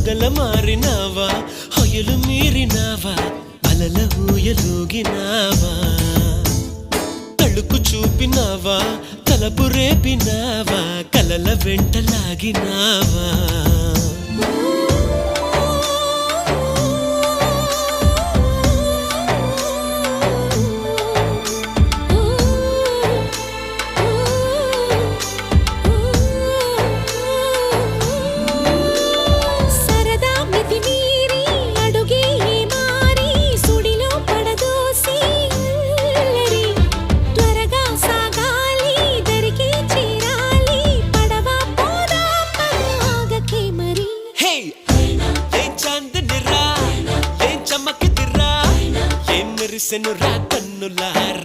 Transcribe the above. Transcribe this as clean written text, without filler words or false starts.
మొగల మారినావా హొయలు మీరినావా అలల ఊయలూగినావా తళుకు చూపినావా తలపు రేపినావా కలల వెంటలాగినావా మెరిసెను రా కన్నులారా